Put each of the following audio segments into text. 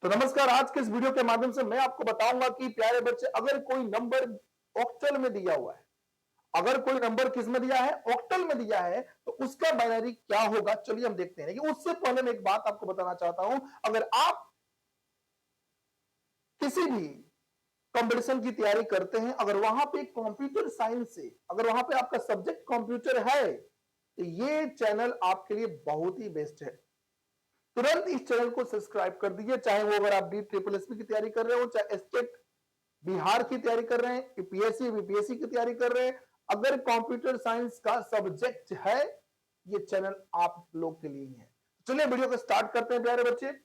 तो नमस्कार। आज के इस वीडियो के माध्यम से मैं आपको बताऊंगा कि प्यारे बच्चे, अगर कोई नंबर ऑक्टल में दिया हुआ है, अगर कोई नंबर किस में दिया है, ऑक्टल में दिया है, तो उसका बाइनरी क्या होगा। चलिए हम देखते हैं। लेकिन उससे पहले मैं एक बात आपको बताना चाहता हूं। अगर आप किसी भी कंपटीशन की तैयारी करते हैं, अगर वहां पे कंप्यूटर साइंस से, अगर वहां पे आपका सब्जेक्ट कंप्यूटर है, तो ये चैनल आपके लिए बहुत ही बेस्ट है। तुरंत इस चैनल को सब्सक्राइब कर दीजिए। चाहे वो अगर आप DSSS की तैयारी कर रहे हो, चाहे स्टेट बिहार की तैयारी कर रहे हैं, यूपीएससी बीपीएससी की तैयारी कर रहे हैं, अगर कंप्यूटर साइंस का सब्जेक्ट है, ये चैनल आप लोग के लिए ही है। चलिए वीडियो को स्टार्ट करते हैं प्यारे बच्चे।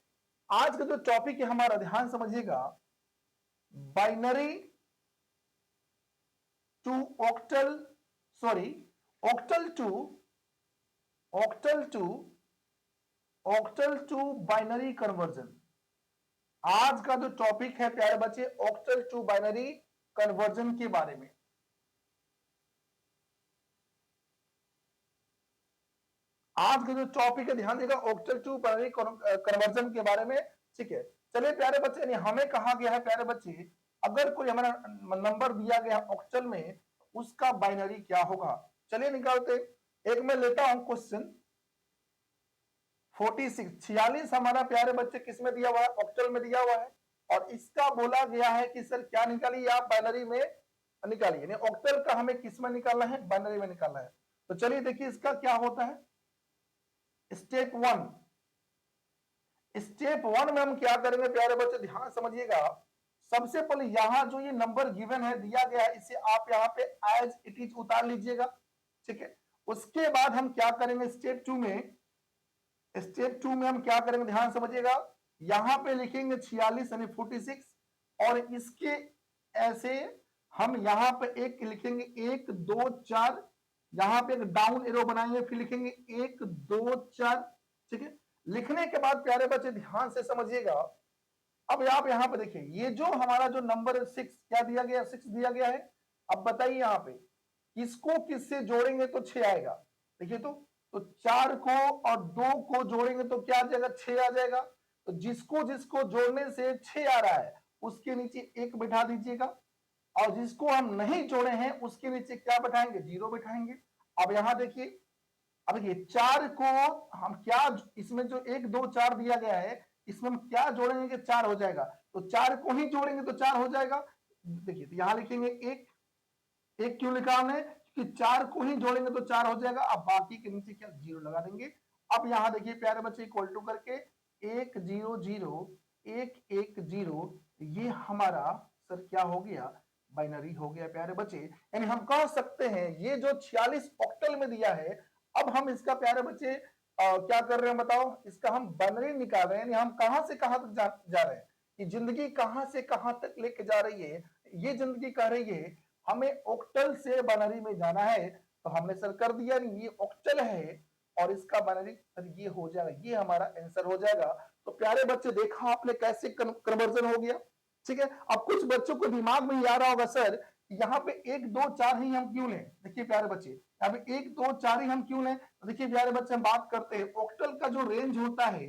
आज का जो टॉपिक है हमारा, ध्यान समझिएगा, binary to octal, sorry octal to octal to octal to binary conversion. आज का जो टॉपिक है प्यारे बच्चे, ऑक्टल टू बाइनरी कन्वर्जन के बारे में। आज का जो टॉपिक है, ध्यान देगा, ऑक्टल टू बाइनरी कन्वर्जन के बारे में। ठीक है, चलिए प्यारे बच्चे, हमें कहा गया है प्यारे बच्चे, अगर कोई हमारा नंबर दिया गया ऑक्टल में, उसका बाइनरी क्या होगा। चलिए निकालते। एक मैं लेता हूं क्वेश्चन 46 हमारा प्यारे बच्चे किस में दिया हुआ है, ऑक्टल में दिया हुआ है। और इसका बोला गया है कि सर क्या निकालिए आप, बाइनरी में निकालिए। ऑक्टल का हमें किस में निकालना है, बाइनरी में निकालना है। तो चलिए देखिए इसका क्या होता है। स्टेप वन में हम क्या करेंगे प्यारे बच्चे, ध्यान समझिएगा। सबसे पहले यहां जो ये नंबर गिवन है, दिया गया है, इसे आप यहाँ पे एज इट इज उतार लीजिएगा। ठीक है, उसके बाद हम क्या करेंगे, स्टेप टू में हम क्या करेंगे, ध्यान समझिएगा। यहां पे लिखेंगे 46 यानी 46, और इसके ऐसे हम यहां पे एक लिखेंगे 1 2 4, यहां पे एक डाउन एरो बनाएंगे, फिर लिखेंगे 1 2 4। ठीक है, लिखने के बाद प्यारे बच्चे ध्यान से समझिएगा। अब आप यहां पे देखिए, ये जो हमारा जो नंबर 6 क्या दिया गया, 6 दिया गया है। अब बताइए यहां पे किसको किससे जोड़ेंगे तो 6 आएगा। देखिए तो 4 को और 2 को जोड़ेंगे तो क्या आ जाएगा, 6 आ जाएगा। तो जिसको जिसको जोड़ने से 6 आ रहा है, उसके नीचे 1 बिठा दीजिएगा, और जिसको हम नहीं जोड़े हैं उसके नीचे क्या बैठाएंगे, 0 बैठाएंगे। अब यहां देखिए, अब देखिए 4 को हम क्या, इसमें जो 1 2 4 दिया गया है, इसमें हम क्या जोड़ेंगे कि 4 हो जाएगा। तो 4 को ही जोड़ेंगे तो 4 हो जाएगा। देखिए तो यहां लिखेंगे 1 क्यों लिखा हमने, क्योंकि 4 को ही जोड़ेंगे तो 4 हो जाएगा। अब बाकी के नीचे क्या, 0 लगा देंगे। अब यहां देखिए प्यारे बच्चे, इक्वल टू करके 1 0 0 1 1 0, ये हमारा सर क्या हो गया, बाइनरी हो गया प्यारे बच्चे। यानी हम कह सकते हैं ये जो 46 ऑक्टल में दिया है, अब हम इसका प्यारे बच्चे क्या कर रहे हैं बताओ, इसका हम बाइनरी निकाल रहे हैं। यानी हम कहां से कहां तक जा रहे हैं, ये जिंदगी कहां से कहां तक लेके जा रही है। ये जिंदगी कह रही है हमें ऑक्टल से बाइनरी में जाना है, तो हमने सर कर दिया, नहीं ये ऑक्टल है और इसका बाइनरी सर ये हो जाएगा, ये हमारा आंसर हो जाएगा। तो प्यारे बच्चे देखा आपने कैसे कन्वर्जन हो गया। ठीक है, अब कुछ बच्चों को दिमाग में आ रहा होगा, सर यहाँ पे 1 2 4 ही हम क्यों लें। देखिए प्यारे बच्चे, यहाँ पे 1 2 4 ही हम क्यों लें। तो देखिए प्यारे बच्चे, हम बात करते हैं ऑक्टल का जो रेंज होता है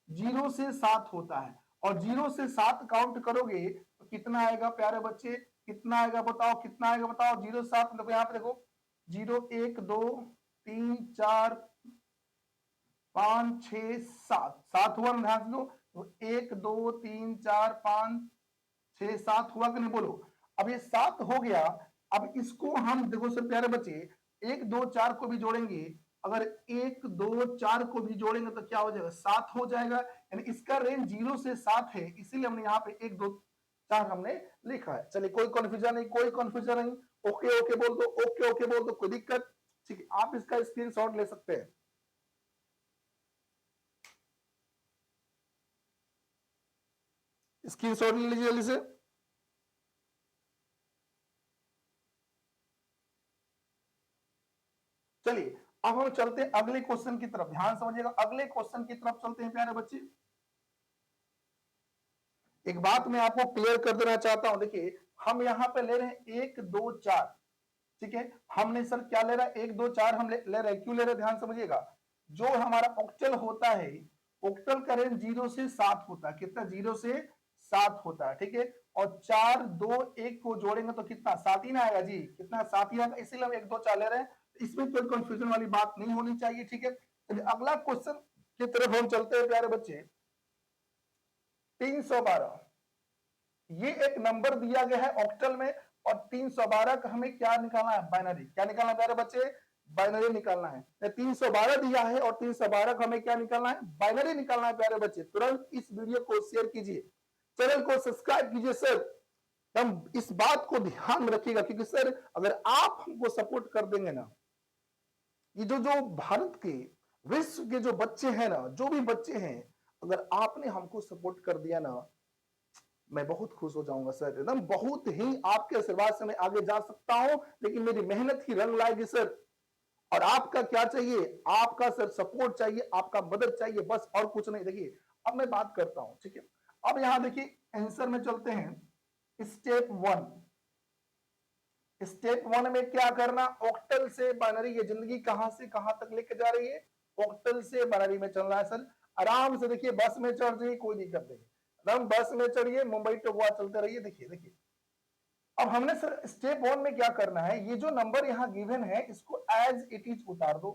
0 से 7 होता है, और 0 से 7 काउंट करोगे तो कितना आएगा प्यारे बच्चे, कितना आएगा बताओ, कितना आएगा बताओ। 0 7 देखो, यहाँ पे देखो 0 1 2 3 4 5 6 7, 7 हुआ, ध्यान से दो। तो 1 2 3 4 5 6 7 हुआ कि नहीं, बोलो। अब ये 7 हो गया। अब इसको हम देखो सर प्यारे बच्चे, 1 2 4 को भी जोड़ेंगे, अगर 1 2 4 को भी जोड़ेंगे तो क्या हो जाएगा, 7 हो जाएगा। यानी इसका रेंज 0 से 7 है, इसीलिए हमने यहाँ पे 1 2 4 हमने लिखा है। चलिए कोई कंफ्यूजन नहीं, कोई कंफ्यूजन नहीं। ओके ओके बोल दो, ओके ओके बोल दो, कोई दिक्कत। ठीक है, आप इसका स्क्रीनशॉट ले सकते हैं। स्क्रीनशॉट ले लीजिए जल्दी से। चलिए अब हम चलते हैं अगले क्वेश्चन की तरफ, ध्यान समझिएगा, अगले क्वेश्चन की तरफ चलते हैं प्यारे बच्चे। एक बात मैं आपको क्लियर कर देना चाहता हूं, देखिए हम यहां पे ले रहे हैं 1 2 4। ठीक है, हमने सर क्या ले रहा है, 1 2 4 हम ले रहे हैं, क्यों ले रहे हैं, ध्यान समझिएगा। जो हमारा ऑक्टल होता है ऑक्टल का रेंज 0 से 7 होता है, कितना 0 से 7 होता है, ठीक है। और 4 2 1 को जोड़ेंगे तो कितना 7 ही ना आएगा जी, कितना 7 ही आएगा, इसीलिए हम 1 2 4 ले रहे हैं, इसमें कोई कंफ्यूजन वाली बात नहीं होनी चाहिए, ठीक है। चलिए अगला क्वेश्चन की तरफ हम चलते हैं प्यारे बच्चे। 312 ये एक नंबर दिया गया है ऑक्टल में, और 312 का हमें क्या निकालना है, बाइनरी। क्या निकालना है प्यारे बच्चे, बाइनरी निकालना है। 312 दिया है और 312 का हमें क्या निकालना है, बाइनरी निकालना है प्यारे बच्चे। तुरंत इस वीडियो को शेयर कीजिए, चैनल को सब्सक्राइब कीजिए सर। हम इस बात को ध्यान में रखिएगा, क्योंकि सर अगर आप हमको सपोर्ट कर देंगे ना, ये जो जो भारत के विश्व के जो बच्चे हैं ना, जो भी बच्चे हैं, अगर आपने हमको सपोर्ट कर दिया ना, मैं बहुत खुश हो जाऊंगा सर, एकदम बहुत ही आपके आशीर्वाद से मैं आगे जा सकता हूं, लेकिन मेरी मेहनत ही रंग लाएगी सर। और आपका क्या चाहिए, आपका सर सपोर्ट चाहिए, आपका मदद चाहिए, बस और कुछ नहीं। देखिए अब मैं बात करता हूं, ठीक है। अब यहां देखिए आंसर में चलते हैं। स्टेप 1, स्टेप 1 में क्या करना, ऑक्टल से बाइनरी, ये जिंदगी कहां से कहां तक लेके जा रही है, ऑक्टल से बाइनरी में चल रहा है सर। आराम से देखिए, बस में चढ़ जाइए, कोई दिक्कत नहीं, एकदम बस में चढ़िए, मुंबई टू गोवा चलते रहिए। देखिए देखिए अब हमने सर स्टेप 1 में क्या करना है, ये जो नंबर यहां गिवन है इसको एज इट इज उतार दो,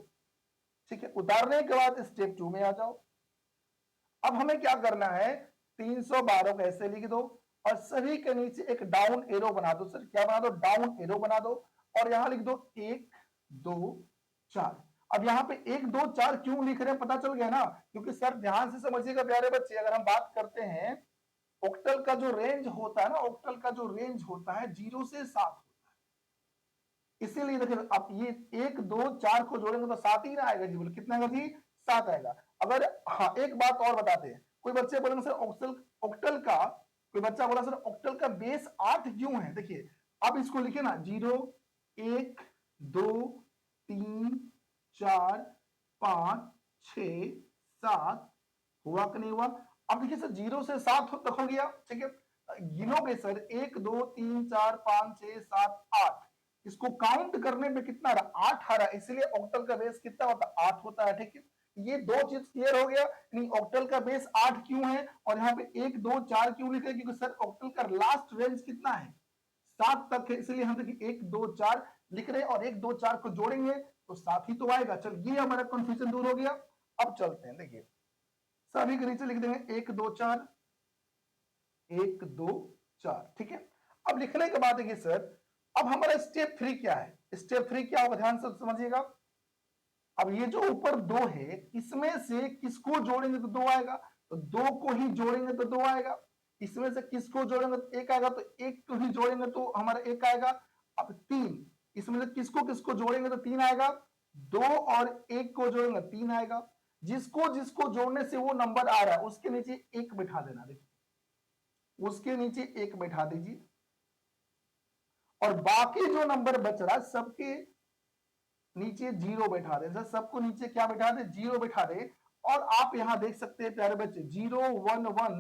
ठीक है। उतारने के बाद स्टेप 2 में आ जाओ। अब हमें क्या करना है, 312 को ऐसे लिख दो और सभी के नीचे एक डाउन एरो बना दो सर। क्या बना दो, डाउन एरो बना दो, और यहां लिख दो 1 2 4। अब यहाँ पे 1 2 4 क्यों लिख रहे हैं पता चल गया ना, क्योंकि सर ध्यान से समझिएगा प्यारे बच्चे, अगर हम बात करते हैं ऑक्टल का जो रेंज होता है ना, ऑक्टल का जो रेंज होता है 0 से 7 होता है। इसीलिए देखिए आप ये 1 2 4 को जोड़ेंगे तो 7 ही ना आएगा जी, बोले कितना आएगा जी, 7 आएगा। अगर हाँ एक बात और बताते हैं, कोई बच्चे बोलेंगे सर ऑक्टल ऑक्टल का, कोई बच्चा बोला सर ऑक्टल का बेस 8 क्यों है। देखिए अब इसको लिखे ना, 0 1 2 3 4 5 6 7, हुआ कि नहीं हुआ। अब देखिए सर 0 से 7 तक हो गया, ठीक है। गिनोगे सर 1 2 3 4 5 6 7 8, इसको काउंट करने में कितना रहा, 8 आ रहा, इसलिए ऑक्टल का बेस कितना होता है, 8 होता है, ठीक है। ये दो चीज क्लियर हो गया, यानी ऑक्टल का बेस 8 क्यों है, और यहाँ पे 1 2 4 क्यों लिखे, क्योंकि सर ऑक्टल का लास्ट रेंज कितना है, 7 तक है, इसलिए हम देखिए 1 2 4 लिख रहे हैं, और 1 2 4 को जोड़ेंगे तो 7 ही तो आएगा। चल ये हमारा कंफ्यूजन दूर हो गया। अब चलते हैं, देखिए सभी के नीचे लिख देंगे 1 2 4 1 2 4, ठीक है। अब लिखने के बाद देखिए सर, अब हमारा स्टेप 3 क्या है, स्टेप 3 क्या होगा, ध्यान से समझिएगा। अब ये जो ऊपर 2 है, इसमें से किसको जोड़ेंगे तो 2 आएगा, तो 2 को ही जोड़ेंगे तो 2 आएगा। इसमें से किसको जोड़ेंगे तो 1 आएगा, तो 1 को ही जोड़ेंगे तो हमारा 1 आएगा। अब 3, इसमें से किसको किसको जोड़ेंगे तो 3 आएगा, 2 और 1 को जोड़ेंगे 3 आएगा। जिसको जिसको जोड़ने से वो नंबर आ रहा है उसके नीचे 1 बिठा देना, देखिए उसके नीचे 1 बिठा दीजिए, और बाकी जो नंबर बच रहा है सबके नीचे 0 बैठा दे। सबको नीचे क्या बैठा दे, 0 बैठा दे। और आप यहां देख सकते हैं प्यारे बच्चे, 0 1 1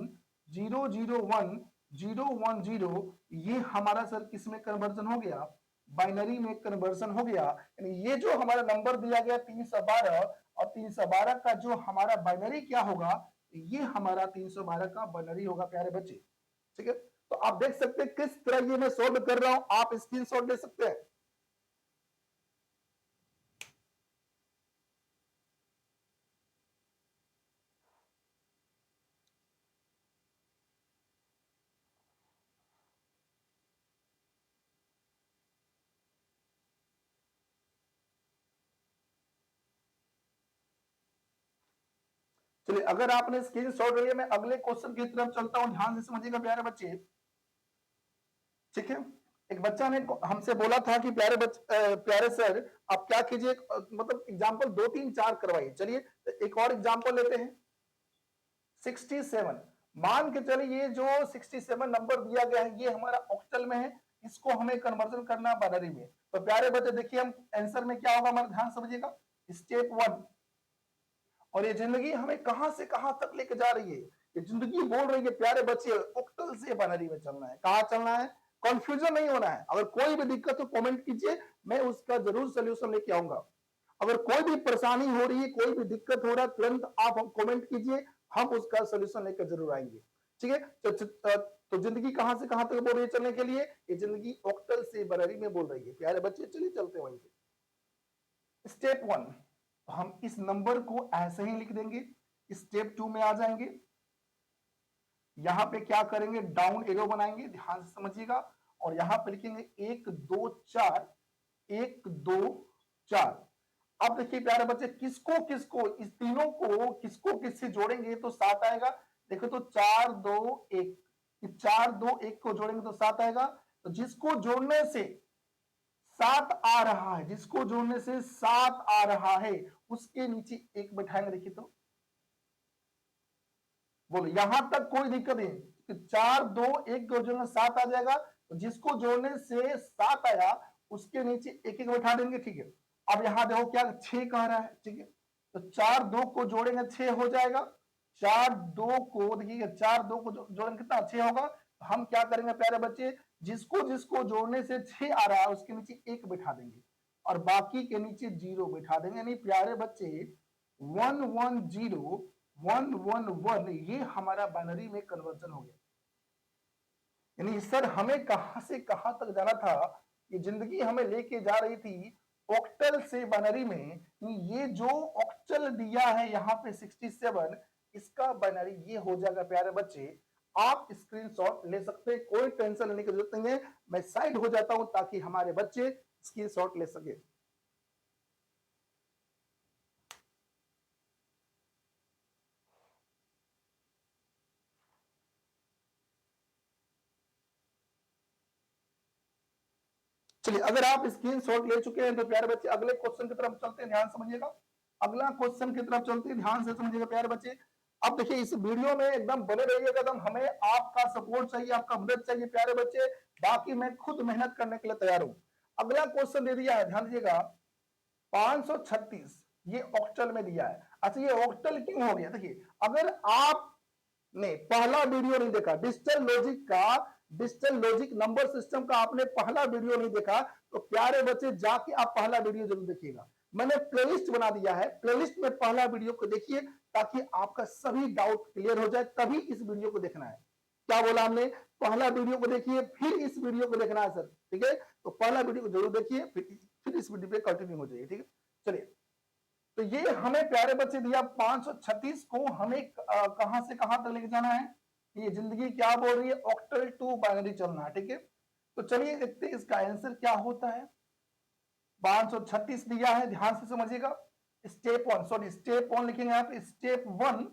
0 0 1 0 1 0, ये हमारा सर किसमें कन्वर्जन हो गया, बाइनरी में कन्वर्जन हो गया। यानी ये जो हमारा नंबर दिया गया 312, और 312 का जो हमारा बाइनरी क्या होगा, ये हमारा 312 का बाइनरी होगा प्यारे बच्चे, ठीक है। तो आप देख सकते हैं किस तरह ये मैं सॉल्व कर रहा हूं, आप स्क्रीनशॉट ले सकते हैं। चलिए अगर आपने स्क्रीन शॉट लिया, मैं अगले क्वेश्चन की तरफ चलता हूं, ध्यान से समझिएगा प्यारे बच्चे, ठीक है। एक बच्चा ने हमसे बोला था कि प्यारे सर आप क्या कीजिए, मतलब एग्जांपल 2 3 4 करवाइए। चलिए एक और एग्जांपल लेते हैं, 67। मान के चलिए ये जो 67 नंबर दिया गया है ये हमारा ऑक्टल में है, इसको हमें कन्वर्जन करना है बाइनरी में। तो प्यारे बच्चे देखिए हम आंसर में क्या होगा हमारा, ध्यान समझिएगा। स्टेप 1, और ये जिंदगी हमें कहां से कहां तक लेके जा रही है, ये जिंदगी बोल रही है प्यारे बच्चे ऑक्टल से बाइनरी में चलना है। कहां चलना है, कंफ्यूजन नहीं होना है। अगर कोई भी दिक्कत हो कमेंट कीजिए, मैं उसका जरूर सोल्यूशन लेके आऊंगा। अगर कोई भी परेशानी हो रही है, कोई भी दिक्कत हो रहा है, तुरंत आप कमेंट कीजिए, हम उसका सोल्यूशन लेकर जरूर आएंगे। ठीक है, तो जिंदगी कहां से कहां तक बोल रही है चलने के लिए? ये जिंदगी ऑक्टल से बाइनरी में बोल रही है प्यारे बच्चे। चलिए चलते वहीं पे। स्टेप 1 हम इस नंबर को ऐसे ही लिख देंगे। स्टेप 2 में आ जाएंगे, यहां पे क्या करेंगे, डाउन एरो बनाएंगे, ध्यान से समझिएगा, और यहां पे लिखेंगे 1 2 4 1 2 4। अब देखिए प्यारे बच्चे, किसको किसको, इस तीनों को किसको किससे जोड़ेंगे तो 7 आएगा। देखो तो 4 2 1, 4 2 1 को जोड़ेंगे तो 7 आएगा। तो जिसको जोड़ने से 7 आ रहा है, जिसको जोड़ने से 7 आ रहा है, उसके नीचे 1 बैठाएंगे। देखिए तो बोलो, यहां तक कोई दिक्कत नहीं। 4 2 1 को जोड़ने 7 आ जाएगा, तो जिसको जोड़ने से 7 आया उसके नीचे 1 1 बैठा देंगे। ठीक है, अब यहां देखो क्या 6 कह रहा है। ठीक है, तो 4 2 को जोड़ेंगे 6 हो जाएगा। 4 2 को देखिए, 4 2 को जोड़ेंगे कितना 6 होगा। तो हम क्या करेंगे प्यारे बच्चे, जिसको जिसको जोड़ने से 6 आ रहा है उसके नीचे 1 बैठा देंगे और बाकी के नीचे 0 बैठा देंगे। यानी प्यारे बच्चे 1 1 0 1 1 1 ये हमारा बाइनरी में कन्वर्जन हो गया। यानी सर हमें कहां से कहां तक जाना था, ये जिंदगी हमें लेके जा रही थी ऑक्टल से बाइनरी में। ये जो ऑक्टल दिया है यहाँ पे 67, इसका बाइनरी ये हो जाएगा प्यारे बच्चे। आप स्क्रीनशॉट ले सकते हैं, कोई टेंशन लेने की जरूरत नहीं है। मैं साइड हो जाता हूं ताकि हमारे बच्चे स्क्रीनशॉट ले सके। चलिए, अगर आप स्क्रीनशॉट ले चुके हैं तो प्यारे बच्चे अगले क्वेश्चन की तरफ चलते हैं, ध्यान समझिएगा। अगला क्वेश्चन की तरफ चलते हैं, ध्यान से समझिएगा प्यारे बच्चे। अब देखिए इस वीडियो में एकदम बने रहिएगा, एकदम हमें आपका सपोर्ट चाहिए, आपका मदद चाहिए प्यारे बच्चे। बाकी मैं खुद मेहनत करने के लिए तैयार हूं। अगला क्वेश्चन दे दिया है, ध्यान दीजिएगा, 536 ये ऑक्टल में दिया है। अच्छा, ये ऑक्टल क्यों हो गया? देखिए, अगर आपने पहला वीडियो नहीं देखा डिजिटल लॉजिक नंबर सिस्टम का, आपने पहला वीडियो नहीं देखा तो प्यारे बच्चे जाके आप पहला वीडियो जरूर देखिएगा। मैंने प्लेलिस्ट बना दिया है, प्लेलिस्ट में पहला वीडियो को देखिए ताकि आपका सभी डाउट क्लियर हो जाए, तभी इस वीडियो को देखना है। क्या बोला हमने? पहला वीडियो को देखिए फिर इस वीडियो को देखना है सर। ठीक है, तो पहला वीडियो को जरूर देखिए, फिर इस वीडियो पे कंटिन्यू हो जाइए। ठीक है, चलिए, तो ये हमें प्यारे बच्चे दिया 536 को हमें कहां से कहां तक लेके जाना है। ये जिंदगी क्या बोल रही है, ऑक्टल टू बाइनरी चलना है। ठीक है, तो चलिए देखते हैं इसका आंसर क्या होता है। 536 दिया है, ध्यान से समझिएगा। स्टेप 1 लिखेंगे आप। स्टेप 1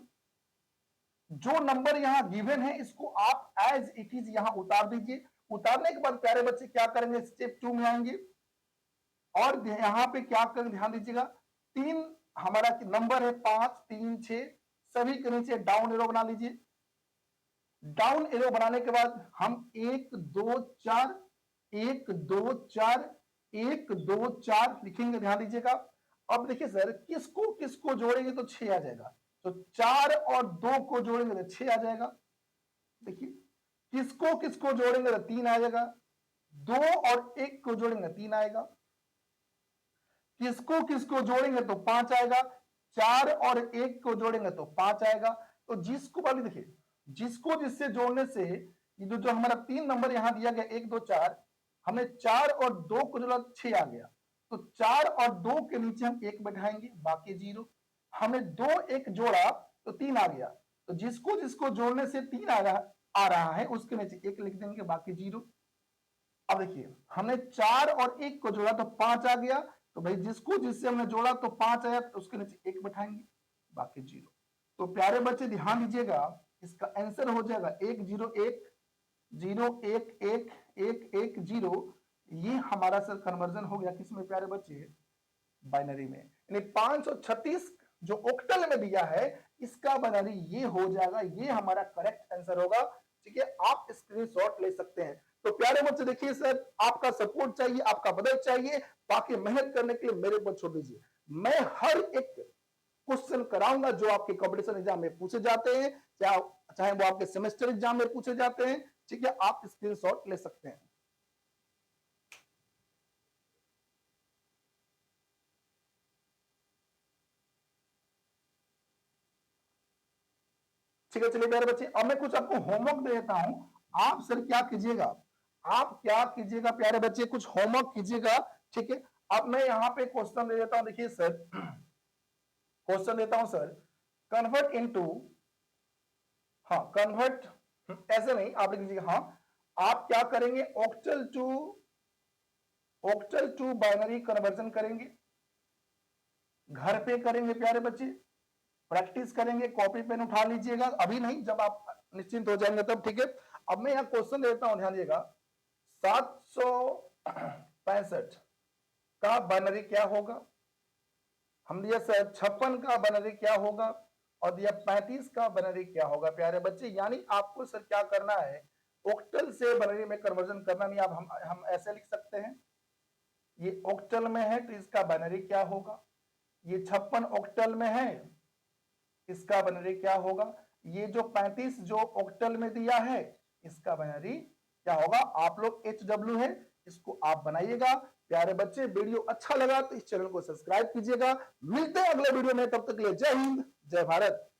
जो नंबर यहां गिवन है इसको आप एज इट इज यहां उतार दीजिए। उतारने के बाद प्यारे बच्चे क्या करेंगे, स्टेप 2 में आएंगे और यहां पे क्या करेंगे ध्यान दीजिएगा। 3 हमारा नंबर है 5 3 6, सभी के नीचे डाउन एरो बना लीजिए। डाउन एरो बनाने के बाद हम 1 2 4 1 2 4 1 2 4 लिखेंगे, ध्यान दीजिएगा। अब देखिए सर, किसको किसको जोड़ेंगे तो 6 आ जाएगा। तो 4 और 2 को जोड़ेंगे तो 6 आ जाएगा। देखिए, किसको किसको जोड़ेंगे तो 3 आ जाएगा। 2 और 1 को जोड़ेंगे 3 आएगा। किसको किसको जोड़ेंगे तो 5 आएगा। 4 और 1 को जोड़ेंगे तो 5 आएगा। तो जिसको वाली देखिए, जिसको जिससे जोड़ने से ये जो हमारा 3 नंबर यहां दिया गया 1 2 4, हमने 4 और 2 को जोड़ा 6 आ गया। तो 4 और 2 के नीचे हम 1 बैठाएंगे, बाकी 0। हमने 2 1 जोड़ा तो 3 आ गया। तो जिसको जिसको जोड़ने से 3 आ रहा है उसके नीचे 1 लिख देंगे, बाकी 0। अब देखिए, हमने 4 और 1 को जोड़ा तो 5 आ गया। तो भाई जिसको जिससे हमने जोड़ा तो 5 आया, तो उसके नीचे 1 बैठाएंगे, बाकी 0। तो प्यारे बच्चे ध्यान दीजिएगा, इसका आंसर हो जाएगा 1 0 1 0 1 1 1 1 0। ये हमारा सर कन्वर्जन हो गया किसमें प्यारे बच्चे, बाइनरी में। यानी 536 जो ऑक्टल में दिया है इसका बाइनरी ये हो जाएगा, ये हमारा करेक्ट आंसर होगा। ठीक है, आप स्क्रीनशॉट ले सकते हैं। तो प्यारे बच्चे देखिए सर, आपका सपोर्ट चाहिए, आपका मदद चाहिए, बाकी मेहनत करने के लिए मेरे ऊपर छोड़ दीजिए। मैं हर एक क्वेश्चन कराऊंगा जो आपके कॉम्पिटिशन एग्जाम में पूछे जाते हैं, चाहे वो आपके सेमेस्टर एग्जाम में पूछे जाते हैं। ठीक है, आप स्क्रीनशॉट ले सकते हैं। ठीक है, चलिए प्यारे बच्चे, अब मैं कुछ आपको होमवर्क दे देता हूं। आप सर क्या कीजिएगा, आप क्या कीजिएगा प्यारे बच्चे, कुछ होमवर्क कीजिएगा। ठीक है, अब मैं यहाँ पे क्वेश्चन दे देता हूं, देखिए सर, क्वेश्चन देता हूं सर, कन्वर्ट इनटू, हाँ कन्वर्ट, ऐसे नहीं आप लिख लीजिएगा, हाँ आप क्या करेंगे, ऑक्टल टू बाइनरी कन्वर्जन करेंगे, घर पे करेंगे प्यारे बच्चे, प्रैक्टिस करेंगे, कॉपी पेन उठा लीजिएगा, अभी नहीं, जब आप निश्चिंत हो जाएंगे तब। ठीक है, अब मैं यहाँ क्वेश्चन देता हूं, ध्यान दिएगा, 765 का बाइनरी क्या होगा, हम दिया सर 56 का बाइनरी क्या होगा, और दिया 35 का बाइनरी क्या होगा प्यारे बच्चे। यानी आपको सर क्या करना है, ऑक्टल से बाइनरी में कन्वर्जन करना नहीं, आप हम ऐसे लिख सकते हैं, ये ऑक्टल में है तो इसका बाइनरी क्या होगा, ये 56 ऑक्टल में है, इसका बाइनरी क्या होगा, ये जो 35 जो ऑक्टल में दिया है, इसका बाइनरी क्या होगा। आप लोग HW है, इसको आप बनाइएगा प्यारे बच्चे। वीडियो अच्छा लगा तो इस चैनल को सब्सक्राइब कीजिएगा। मिलते हैं अगले वीडियो में, तब तक के लिए जय हिंद जय भारत।